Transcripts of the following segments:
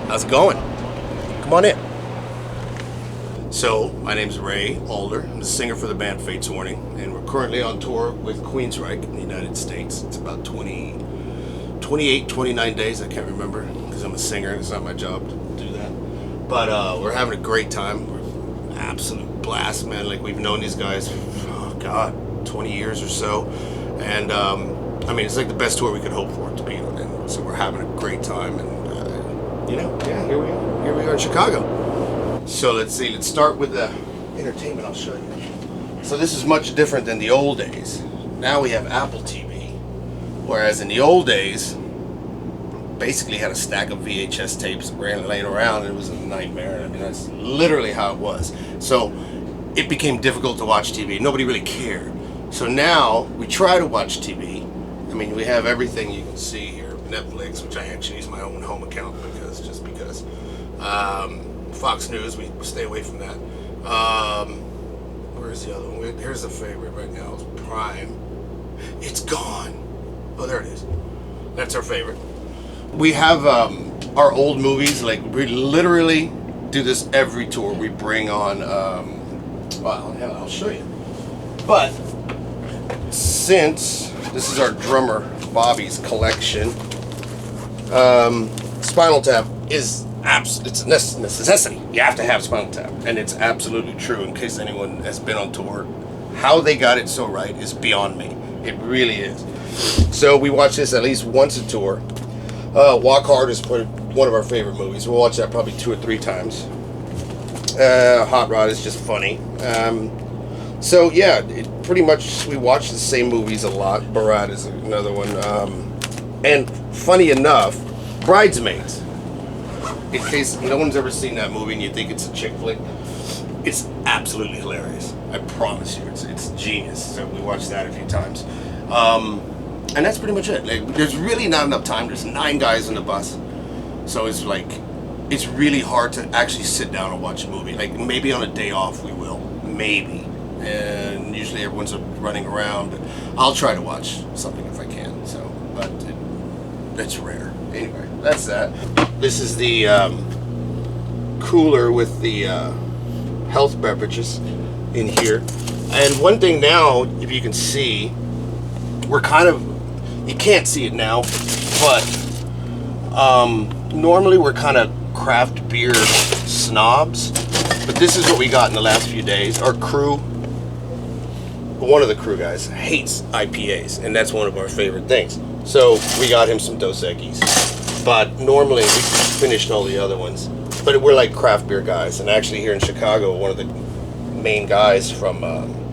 How's it going? Come on in. So, my name's Ray Alder. I'm the singer for the band Fates Warning, and we're currently on tour with Queensryche in the United States. It's about 28, 29 days, I can't remember, because I'm a singer and it's not my job to do that. But we're having a great time. We're absolute blast, man. Like, we've known these guys for, oh God, 20 years or so. And, I mean, it's like the best tour we could hope for to be on. And so we're having a great time, and here we are. Here we are in Chicago. So let's see. Let's start with the entertainment. I'll show you. So this is much different than the old days. Now we have Apple TV, whereas in the old days, basically had a stack of VHS tapes laying around, and it was a nightmare. I mean, that's literally how it was. So it became difficult to watch TV. Nobody really cared. So now we try to watch TV. I mean, we have everything you can see here. Netflix, which I actually use my own home account because. Fox News, we stay away from that. Where's the other one? Here's the favorite right now. It's Prime. It's gone. Oh, there it is. That's our favorite. We have our old movies. Like, we literally do this every tour. We bring on, well, I'll show you. But since this is our drummer Bobby's collection, Spinal Tap is it's a necessity. You have to have Spinal Tap, and it's absolutely true. In case anyone has been on tour, how they got it so right is beyond me. It really is. So we watch this at least once a tour. Walk Hard is one of our favorite movies. We'll watch that probably 2 or 3 times. Hot Rod is just funny. So yeah, pretty much we watch the same movies a lot. Barat is another one. And funny enough, Bridesmaids. In case no one's ever seen that movie and you think it's a chick flick, it's absolutely hilarious. I promise you, it's genius. So we watched that a few times. And that's pretty much it. Like, there's really not enough time. There's 9 guys on the bus. So it's like, it's really hard to actually sit down and watch a movie. Like, maybe on a day off we will. Maybe. And usually everyone's running around. But I'll try to watch something if I can. So, but it's rare. Anyway, that's that. This is the cooler with the health beverages in here. And one thing now, if you can see, we're kind of, you can't see it now, but normally we're kind of craft beer snobs. But this is what we got in the last few days. Our crew, one of the crew guys, hates IPAs, and that's one of our favorite things. So we got him some Dos Equis. But normally we finished all the other ones. But we're like craft beer guys. And actually here in Chicago, one of the main guys from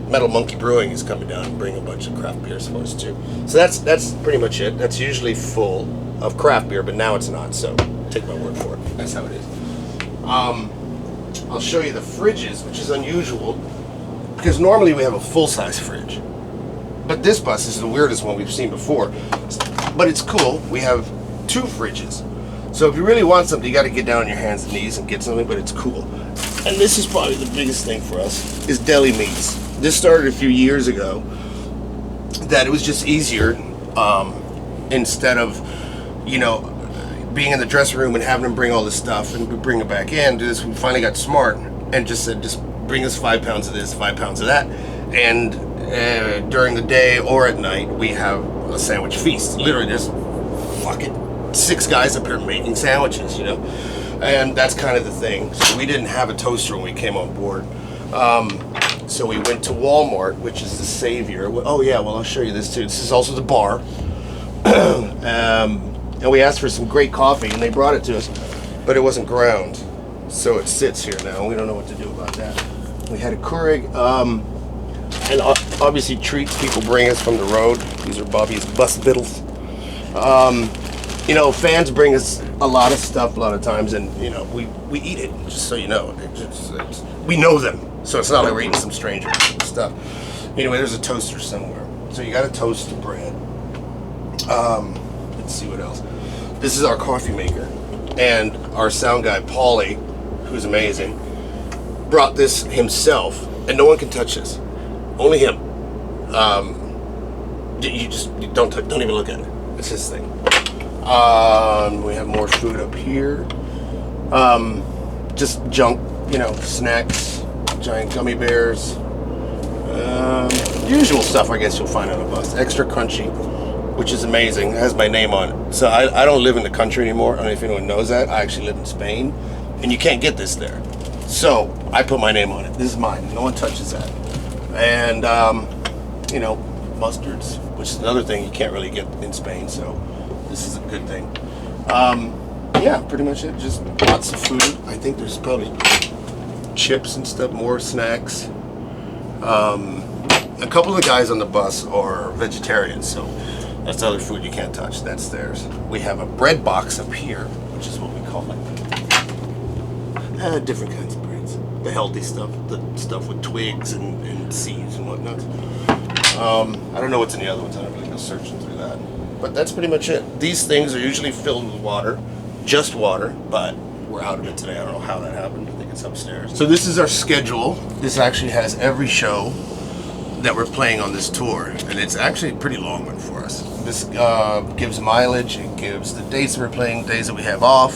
Metal Monkey Brewing is coming down and bring a bunch of craft beers for us too. So that's pretty much it. That's usually full of craft beer, but now it's not. So take my word for it. That's how it is. I'll show you the fridges, which is unusual because normally we have a full-size fridge. But this bus is the weirdest one we've seen before. But it's cool. We have 2 fridges. So if you really want something, you got to get down on your hands and knees and get something, but it's cool. And this is probably the biggest thing for us, is deli meats. This started a few years ago, that it was just easier, instead of, being in the dressing room and having them bring all this stuff and we bring it back in. Do this, we finally got smart and just said, just bring us 5 pounds of this, 5 pounds of that. And during the day or at night, we have a sandwich feast. Literally, there's fucking 6 guys up here making sandwiches, and that's kind of the thing. So we didn't have a toaster when we came on board, so we went to Walmart, which is the savior. Oh yeah, well, I'll show you this too. This is also the bar. And we asked for some great coffee and they brought it to us, but it wasn't ground, so it sits here now. We don't know what to do about that. We had a Keurig, and obviously treats people bring us from the road. These are Bobby's bus biddles. Fans bring us a lot of stuff a lot of times, and we eat it, just so you know. We know them, so it's not like we're eating some stranger stuff. Anyway, there's a toaster somewhere, so you got to toast the bread. Let's see what else. This is our coffee maker, and our sound guy Paulie, who's amazing, brought this himself, and no one can touch this, only him. You don't even look at it. It's his thing. We have more food up here. Just junk, you know, snacks, giant gummy bears. Usual stuff I guess you'll find on a bus. Extra crunchy, which is amazing. It has my name on it. So I don't live in the country anymore. I don't know if anyone knows that. I actually live in Spain, and you can't get this there. So I put my name on it. This is mine. No one touches that. And, you know, mustards, which is another thing you can't really get in Spain. So this is a good thing. Yeah, pretty much it. Just lots of food. I think there's probably chips and stuff, more snacks. A couple of the guys on the bus are vegetarians, so that's other food you can't touch. That's theirs. We have a bread box up here, which is what we call it. Different kinds of breads. The healthy stuff, the stuff with twigs and seeds and whatnot. I don't know what's in the other ones. I don't really go searching through that. But that's pretty much it. These things are usually filled with water, just water, but we're out of it today. I don't know how that happened. I think it's upstairs. So this is our schedule. This actually has every show that we're playing on this tour, and it's actually a pretty long one for us. This gives mileage. It gives the dates we're playing, days that we have off,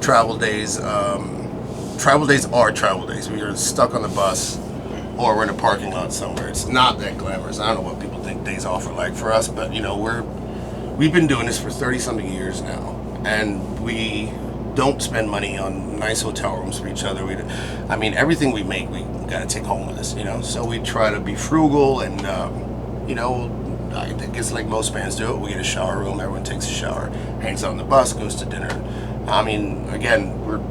travel days. Travel days are travel days. We are stuck on the bus, or we're in a parking lot somewhere. It's not that glamorous. I don't know what people think days off are like for us, but you know, we've been doing this for 30-something years now, and we don't spend money on nice hotel rooms for each other. I mean, everything we make, we gotta take home with us, you know? So we try to be frugal and, you know, I guess like most bands do it, we get a shower room, everyone takes a shower, hangs out on the bus, goes to dinner. I mean, again, we're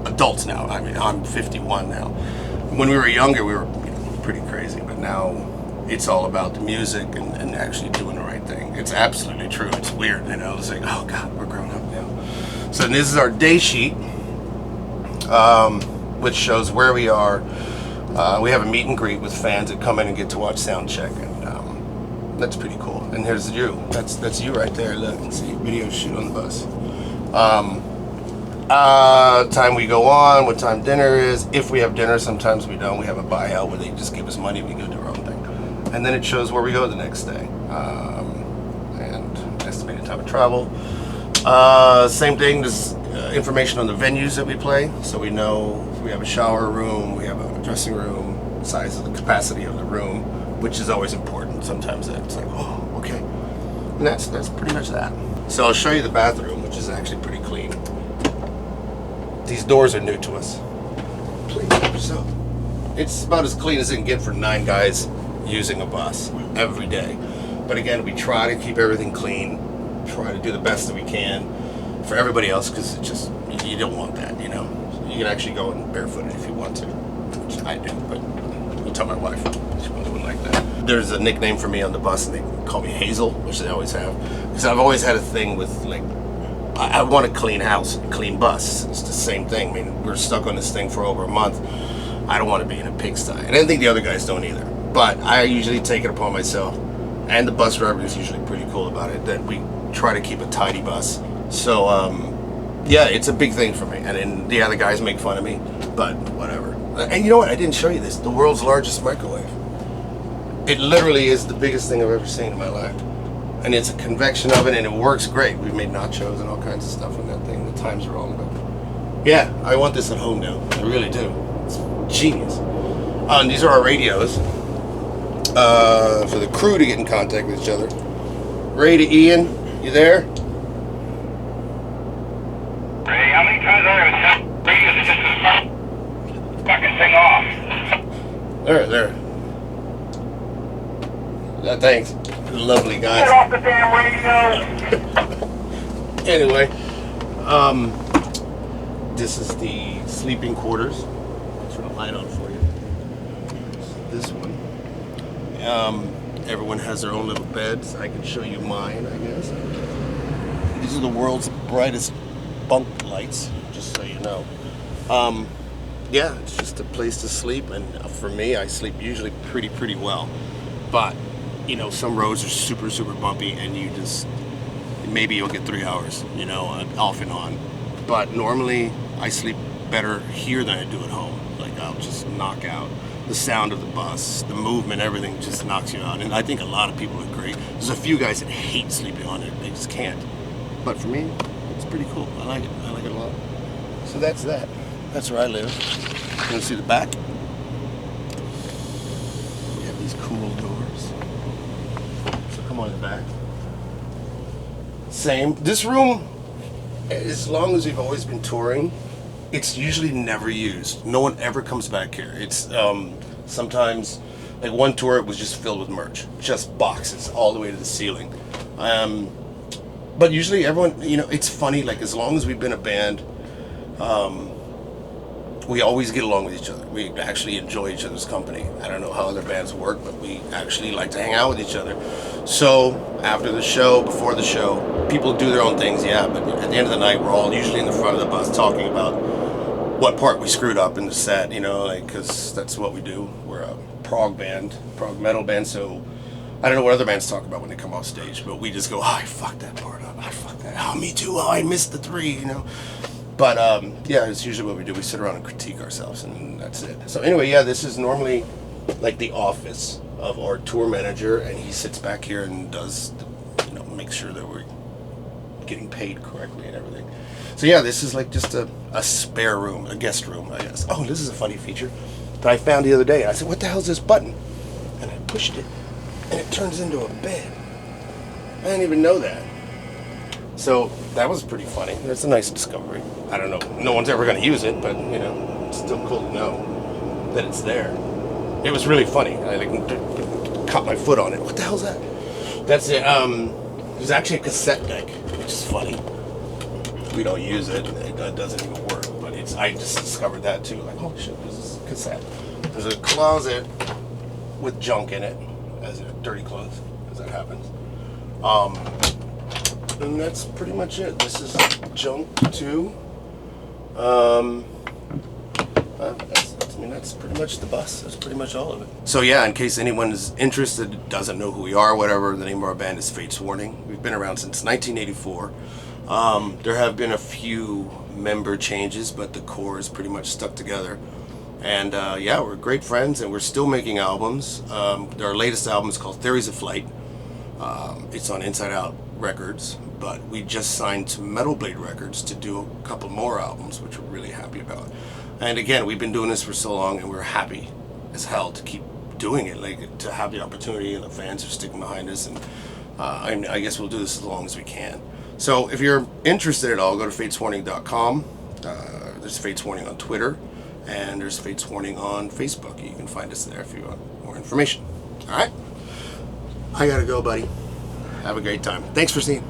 adults now. I mean, I'm 51 now. When we were younger, we were, you know, pretty crazy, but now it's all about the music and actually doing the right thing. It's absolutely true. It's weird, you know? It's like, oh God, we're grown up now. So this is our day sheet, which shows where we are. We have a meet and greet with fans that come in and get to watch sound check, and that's pretty cool. And here's you. That's you right there. Look, see, video shoot on the bus. Time we go on, what time dinner is. If we have dinner, sometimes we don't. We have a buyout where they just give us money. We go do our own thing, and then it shows where we go the next day, and estimated time of travel. Same thing, there's information on the venues that we play, so we know if we have a shower room, we have a dressing room, size of the capacity of the room, which is always important. Sometimes it's like, oh, okay. And that's pretty much that. So I'll show you the bathroom, which is actually pretty clean. These doors are new to us. So it's about as clean as it can get for 9 guys using a bus every day. But again, we try to keep everything clean. Try to do the best that we can for everybody else, because it just, you don't want that, you know. You can actually go in barefooted if you want to, which I do, but I'll tell my wife. She wouldn't like that. There's a nickname for me on the bus, and they call me Hazel, which they always have, because I've always had a thing with, like, I want a clean house, a clean bus. It's the same thing. I mean, we're stuck on this thing for over a month. I don't want to be in a pigsty, and I don't think the other guys don't either. But I usually take it upon myself, and the bus driver is usually pretty cool about it, that we try to keep a tidy bus. So yeah, it's a big thing for me, and then the other guys make fun of me, but whatever. And you know what, I didn't show you this, the world's largest microwave. It literally is the biggest thing I've ever seen in my life, and it's a convection oven, and it works great. We've made nachos and all kinds of stuff in that thing. The time's wrong, but yeah, I want this at home now. I really do. It's genius. And these are our radios for the crew to get in contact with each other. Ray to Ian, you there? Ray, how many times I have this fucking thing off? There. Thanks. Lovely guys. Get off the damn radio! Anyway, this is the sleeping quarters. I'll turn the light on for you. This one. Everyone has their own little beds. I can show you mine, I guess. These are the world's brightest bunk lights, just so you know. Yeah, it's just a place to sleep, and for me, I sleep usually pretty well. But, you know, some roads are super bumpy, and you just, maybe you'll get 3 hours, you know, off and on. But normally, I sleep better here than I do at home. Like, I'll just knock out. The sound of the bus, the movement, everything just knocks you out. And I think a lot of people agree. There's a few guys that hate sleeping on it. They just can't. But for me, it's pretty cool. I like it. I like it a lot. So that's that. That's where I live. You want to see the back? We have these cool doors. So come on in the back. Same. This room, as long as we've always been touring, it's usually never used. No one ever comes back here. It's sometimes, like one tour, it was just filled with merch, just boxes all the way to the ceiling. But usually everyone, you know, it's funny. Like as long as we've been a band, we always get along with each other. We actually enjoy each other's company. I don't know how other bands work, but we actually like to hang out with each other. So after the show, before the show, people do their own things, yeah, but at the end of the night, we're all usually in the front of the bus talking about what part we screwed up in the set, you know, like, because that's what we do. We're a prog band, prog metal band, so I don't know what other bands talk about when they come off stage, but we just go, oh, I fucked that part up, I fucked that, oh, me too, oh, I missed the 3, you know. But yeah, it's usually what we do. We sit around and critique ourselves, and that's it. So anyway, yeah, this is normally like the office of our tour manager, and he sits back here and does, you know, make sure that we're getting paid correctly and everything. So yeah, this is like just a spare room, a guest room, I guess. Oh, this is a funny feature that I found the other day. I said, what the hell's this button? And I pushed it, and it turns into a bed. I didn't even know that. So that was pretty funny. That's a nice discovery. I don't know. No one's ever going to use it, but, you know, it's still cool to know that it's there. It was really funny. I like caught my foot on it. What the hell's that? That's it. There's actually a cassette deck, which is funny. We don't use it. It doesn't even work. But it's. I just discovered that too. Like, oh shit, this is a cassette. There's a closet with junk in it, as in dirty clothes, as that happens. And that's pretty much it. This is junk too. That's pretty much the bus. That's pretty much all of it. So yeah, in case anyone is interested, doesn't know who we are, whatever, the name of our band is Fate's Warning. We've been around since 1984. There have been a few member changes, but the core is pretty much stuck together. And yeah, we're great friends, and we're still making albums. Our latest album is called Theories of Flight. It's on Inside Out Records, but we just signed to Metal Blade Records to do a couple more albums, which we're really happy about. And again, we've been doing this for so long, and we're happy as hell to keep doing it, like to have the opportunity, and the fans are sticking behind us, and I guess we'll do this as long as we can. So if you're interested at all, go to fateswarning.com. There's Fates Warning on Twitter, and there's Fates Warning on Facebook. You can find us there if you want more information. All right? I gotta go, buddy. Have a great time. Thanks for seeing.